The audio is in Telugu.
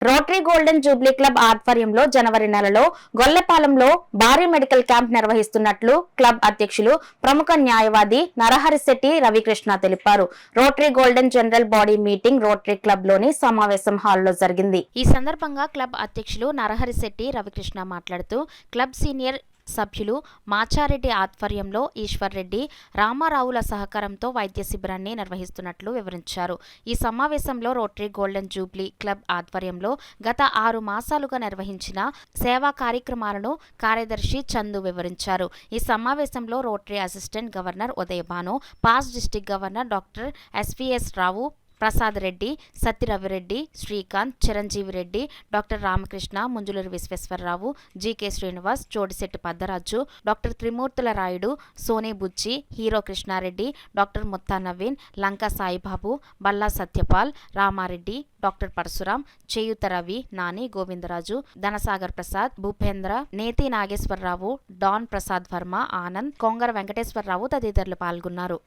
రోటరీ గోల్డెన్ జూబ్లీ క్లబ్ ఆధ్వర్యంలో జనవరి నెలలో గొల్లపాలెంలో భారీ మెడికల్ క్యాంప్ నిర్వహిస్తున్నట్లు క్లబ్ అధ్యక్షులు ప్రముఖ న్యాయవాది నరహరిశెట్టి రవికృష్ణ తెలిపారు. Rotary golden general body meeting rotary club లోని సమావేశం హాల్లో జరిగింది. ఈ సందర్భంగా క్లబ్ అధ్యక్షులు నరహరిశెట్టి రవికృష్ణ మాట్లాడుతూ క్లబ్ సీనియర్ సభ్యులు మాచారెడ్డి ఆధ్వర్యంలో ఈశ్వర్రెడ్డి, రామారావుల సహకారంతో వైద్య శిబిరాన్ని నిర్వహిస్తున్నట్లు వివరించారు. ఈ సమావేశంలో రోటరీ గోల్డెన్ జూబ్లీ క్లబ్ ఆధ్వర్యంలో గత 6 మాసాలుగా నిర్వహించిన సేవా కార్యక్రమాలను కార్యదర్శి చందు వివరించారు. ఈ సమావేశంలో Rotary assistant governor Udayabhanu, past district governor doctor SVS Rao, Prasad Reddy, Satyaravireddy, Srikanth, Chiranjeevi Reddy, doctor Ramakrishna, Munjuluri Visweswararao, GK Srinivas, Chodisetti Paddaraju, doctor Trimurthula Rayudu, Sone Buchi, hero Krishnareddy, doctor Mutta Naveen, Lanka Saibabu, Balla Satyapal, Ramareddy, doctor Parasuram, చేయూత రవి, నాని, గోవిందరాజు, ధనసాగర్ ప్రసాద్, భూపేంద్ర, నేతి నాగేశ్వరరావు, డాన్ ప్రసాద్ వర్మ, ఆనంద్, కొంగర వెంకటేశ్వరరావు తదితరులు పాల్గొన్నారు.